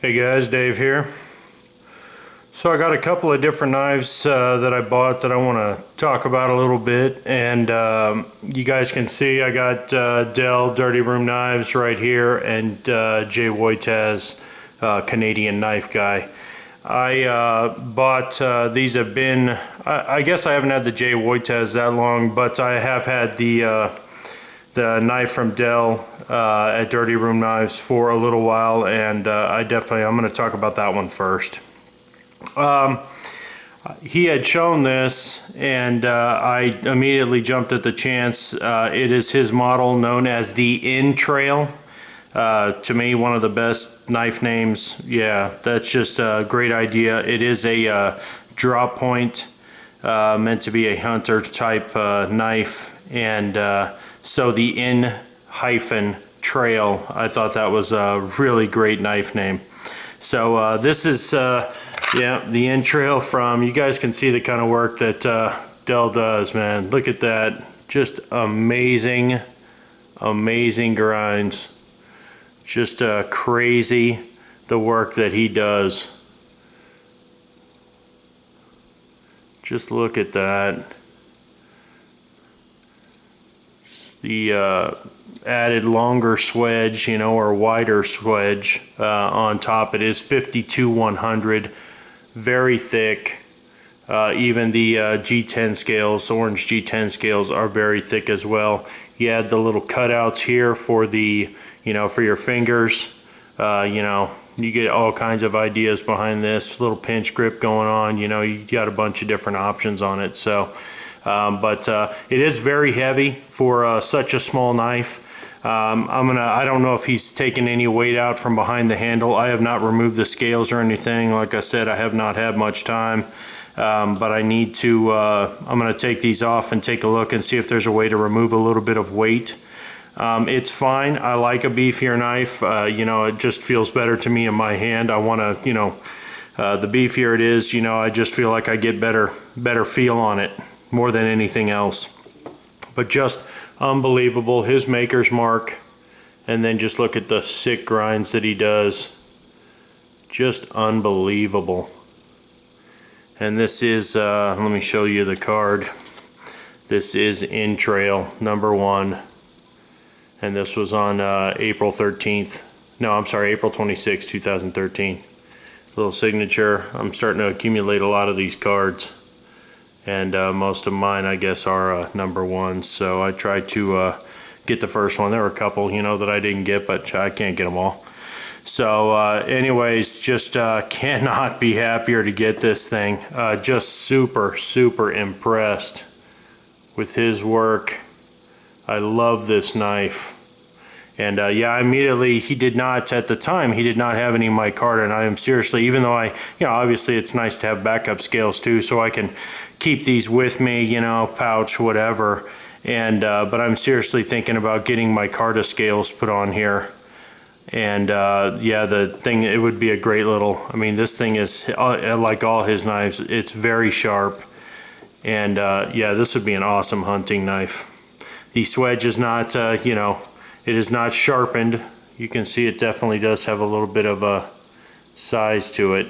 Hey guys, Dave here. So I got a couple of different knives that I bought that I want to talk about a little bit, and you guys can see I got Dell Dirty Room knives right here, and Jay Woytaz, Canadian knife guy. I bought these have been I guess I haven't had the Jay Woytaz that long, but I have had the knife from Dell at Dirty Room Knives for a little while, and I'm going to talk about that one first. He had shown this, and I immediately jumped at the chance. It is his model known as the In Trail. To me, one of the best knife names. Yeah, that's just a great idea. It is a drop point, meant to be a hunter type knife, and so the In hyphen Trail, I thought that was a really great knife name. So this is yeah, the In Trail from, you guys can see the kind of work that Dell does, man. Look at that, just amazing, amazing grinds. Just crazy the work that he does. Just look at that. The added longer swedge, you know, or wider swedge on top. It is 52-100, very thick. Even the G10 scales, orange G10 scales, are very thick as well. You add the little cutouts here for the, you know, for your fingers. You know, you get all kinds of ideas behind this. Little pinch grip going on. You know, you got a bunch of different options on it. So, but it is very heavy for such a small knife. I don't know if he's taken any weight out from behind the handle. I have not removed the scales or anything. Like I said, I have not had much time. But I need to, I'm going to take these off and take a look and see if there's a way to remove a little bit of weight. It's fine. I like a beefier knife. You know, it just feels better to me in my hand. I want to, you know, the beefier it is, you know, I just feel like I get better feel on it more than anything else. But just unbelievable. His maker's mark. And then just look at the sick grinds that he does. Just unbelievable. And this is, let me show you the card. This is In Trail #1. And this was on April 13th. No, I'm sorry, April 26th, 2013. Little signature. I'm starting to accumulate a lot of these cards. And most of mine, I guess, are #1. So I tried to get the first one. There were a couple, you know, that I didn't get, but I can't get them all. So anyways, just cannot be happier to get this thing. Just super, super impressed with his work. I love this knife. And yeah, immediately, he did not, at the time, he did not have any micarta, and I am seriously, even though I, you know, obviously it's nice to have backup scales too, so I can keep these with me, you know, pouch, whatever. And but I'm seriously thinking about getting micarta scales put on here. And yeah, the thing, it would be a great little, I mean, this thing is, like all his knives, it's very sharp. And yeah, this would be an awesome hunting knife. The swedge is not, you know, it is not sharpened. You can see it definitely does have a little bit of a size to it,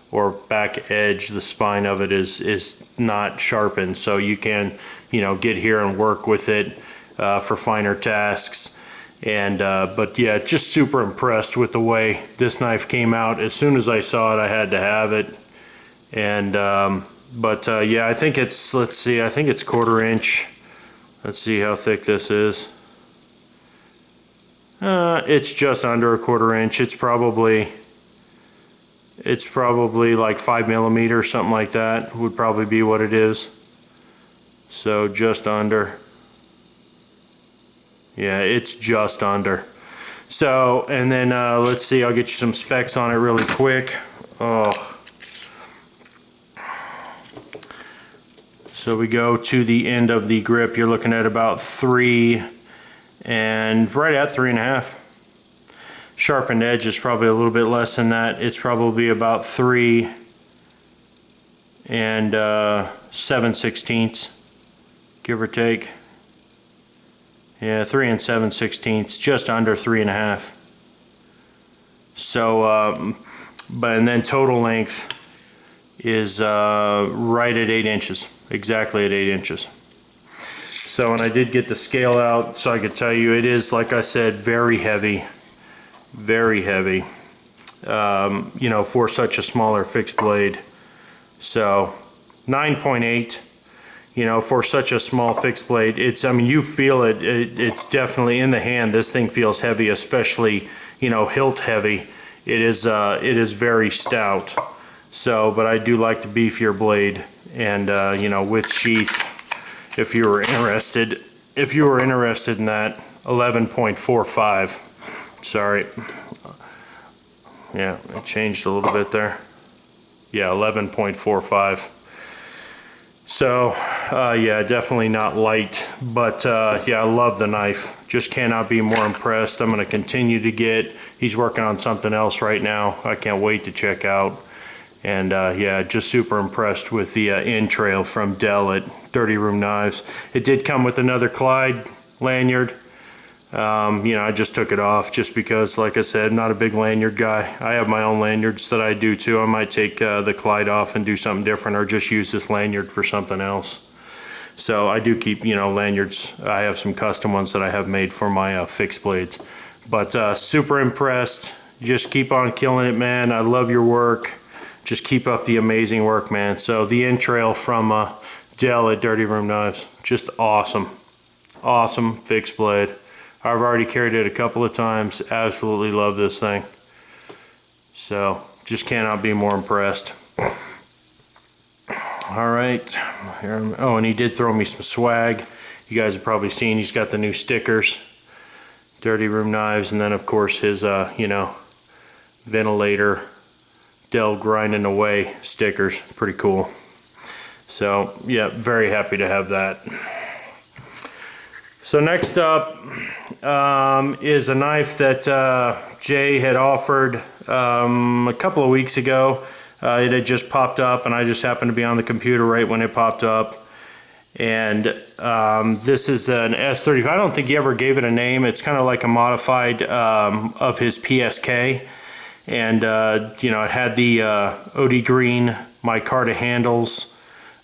or back edge. The spine of it is not sharpened, so you can, you know, get here and work with it for finer tasks. And but yeah, just super impressed with the way this knife came out. As soon as I saw it, I had to have it. And but yeah, I think it's, let's see, I think it's 1/4 inch. Let's see how thick this is. It's just under 1/4 inch. It's probably like 5 millimeters, something like that would probably be what it is. So just under. Yeah, it's just under. So, and then let's see, I'll get you some specs on it really quick. Oh. So we go to the end of the grip. You're looking at about 3 and right at 3.5. Sharpened edge is probably a little bit less than that. It's probably about 3 and 7/16, give or take. Yeah, 3 and 7/16, just under 3.5. So, and then total length is right at 8 inches, exactly at 8 inches. So, and I did get the scale out so I could tell you it is, like I said, very heavy, very heavy, you know, for such a smaller fixed blade. So 9.8, you know, for such a small fixed blade, it's, I mean, you feel it, it's definitely in the hand. This thing feels heavy, especially, you know, hilt heavy. It is very stout. So, but I do like the beefier blade, and you know, with sheath, if you were interested in that, 11.45. Sorry. Yeah, it changed a little bit there. Yeah, 11.45. So, yeah, definitely not light, but yeah, I love the knife. Just cannot be more impressed. I'm going to continue to get, he's working on something else right now. I can't wait to check out. And yeah, just super impressed with the in-trail from Dell at Dirty Room Knives. It did come with another Clyde lanyard. You know, I just took it off just because, like I said, not a big lanyard guy. I have my own lanyards that I do too. I might take the Clyde off and do something different, or just use this lanyard for something else. So I do keep, you know, lanyards. I have some custom ones that I have made for my fixed blades. But super impressed. Just keep on killing it, man. I love your work. Just keep up the amazing work, man. So the in-trail from Dell at Dirty Room Knives, just awesome. Awesome fixed blade. I've already carried it a couple of times. Absolutely love this thing. So just cannot be more impressed. All right. Here, oh, and he did throw me some swag. You guys have probably seen he's got the new stickers. Dirty Room Knives, and then of course his you know, ventilator Dell grinding away stickers. Pretty cool. So yeah, very happy to have that. So next up is a knife that Jay had offered a couple of weeks ago. It had just popped up, and I just happened to be on the computer right when it popped up. And this is an S35. I don't think he ever gave it a name. It's kind of like a modified of his PSK. And you know, it had the OD green micarta handles,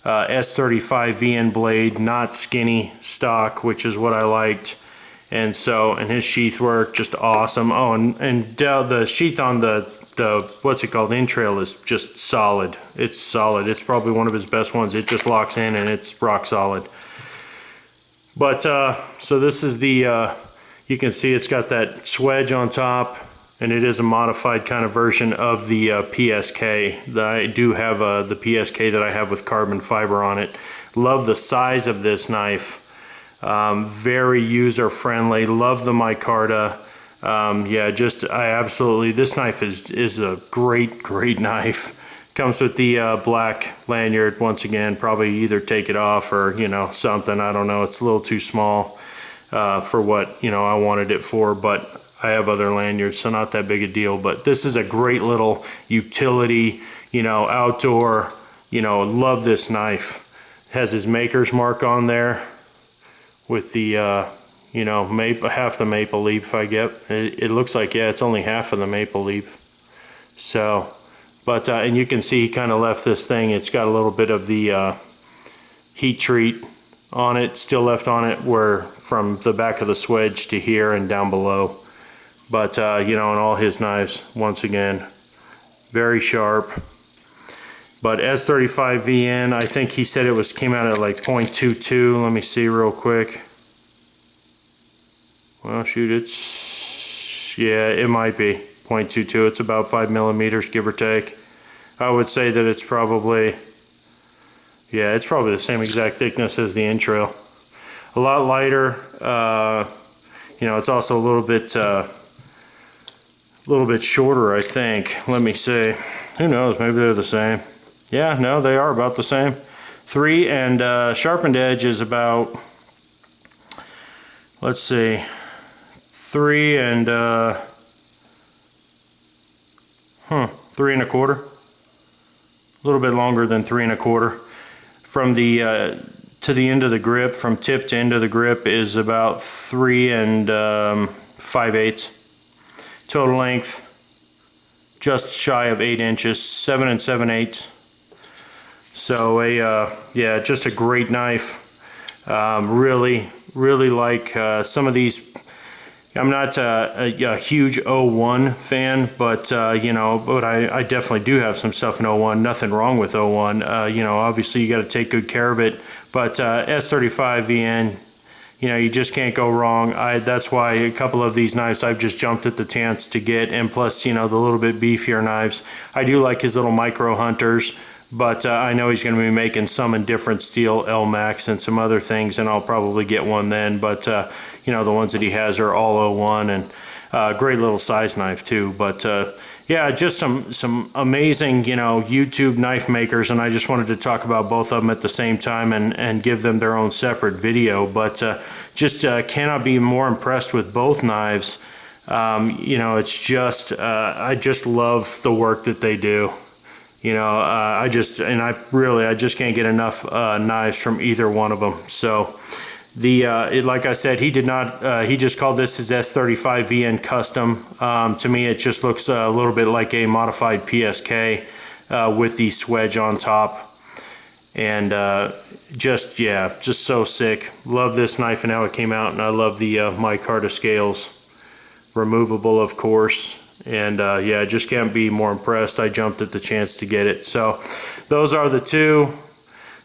S35 VN blade, not skinny stock, which is what I liked. And so, and his sheath work, just awesome. Oh, and the sheath on the what's it called, in-trail, is just solid. It's solid. It's probably one of his best ones. It just locks in and it's rock solid. But so this is the you can see it's got that swedge on top, and it is a modified kind of version of the PSK. I do have the PSK that I have with carbon fiber on it. Love the size of this knife. Very user friendly. Love the micarta. Yeah, just I absolutely, this knife is a great knife. Comes with the black lanyard. Once again, probably either take it off or, you know, something. I don't know. It's a little too small for what, you know, I wanted it for, but I have other lanyards, so not that big a deal. But this is a great little utility, you know, outdoor, you know, love this knife. It has his maker's mark on there with the, you know, half the maple leaf I get. It looks like, yeah, it's only half of the maple leaf. So, but, and you can see he kind of left this thing, it's got a little bit of the heat treat on it, still left on it, where from the back of the swedge to here and down below. But, you know, and all his knives, once again, very sharp. But S35 VN, I think he said it came out at like 0.22. Let me see real quick. Well, shoot, it's, yeah, it might be 0.22. It's about 5 millimeters, give or take. I would say that it's probably, yeah, it's probably the same exact thickness as the in-trail. A lot lighter. You know, it's also a little bit shorter, I think. Let me see. Who knows? Maybe they're the same. Yeah, no, they are about the same. 3 and sharpened edge is about, let's see, 3 and 3 1/4. A little bit longer than 3 1/4. From the to the end of the grip, from tip to end of the grip, is about 3 and 5/8. Total length just shy of 8 inches, 7 7/8. So yeah, just a great knife. Really like some of these. I'm not a huge 01 fan, but you know, but I definitely do have some stuff in 01. Nothing wrong with 01. You know, obviously you got to take good care of it. But S35 VN, you know, you just can't go wrong. That's why a couple of these knives I've just jumped at the chance to get, and plus, you know, the little bit beefier knives. I do like his little micro hunters, but I know he's going to be making some in different steel, LMAX, and some other things, and I'll probably get one then. But you know, the ones that he has are all 01, and great little size knife too. But yeah, just some amazing, you know, YouTube knife makers, and I just wanted to talk about both of them at the same time and give them their own separate video. But just cannot be more impressed with both knives. You know, it's just I just love the work that they do. You know, I just can't get enough knives from either one of them. So like I said, he did not, he just called this his S35 VN Custom. To me, it just looks a little bit like a modified PSK with the swedge on top. And just so sick. Love this knife and how it came out, and I love the micarta scales. Removable, of course. And yeah, I just can't be more impressed. I jumped at the chance to get it. So those are the two.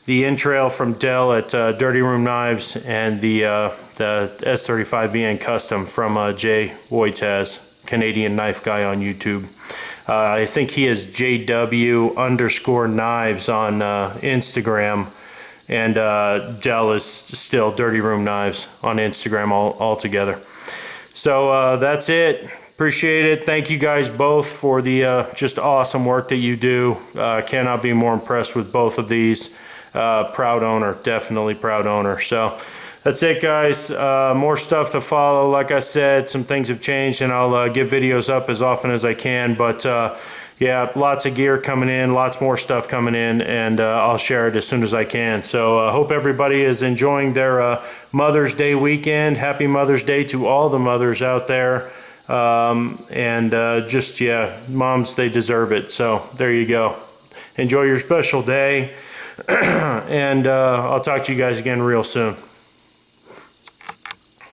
The Intrail from Dell at Dirty Room Knives, and the S35 VN Custom from Jay Woytaz, Canadian knife guy on YouTube. I think he is JW_knives on Instagram, and Dell is still Dirty Room Knives on Instagram all together. So that's it. Appreciate it. Thank you guys both for the just awesome work that you do. Cannot be more impressed with both of these. Proud owner, definitely proud owner. So that's it, guys. More stuff to follow. Like I said, some things have changed, and I'll get videos up as often as I can. But yeah, lots of gear coming in, lots more stuff coming in, and I'll share it as soon as I can. So I hope everybody is enjoying their Mother's Day weekend. Happy Mother's Day to all the mothers out there. And just, yeah, moms, they deserve it. So there you go. Enjoy your special day. And I'll talk to you guys again real soon.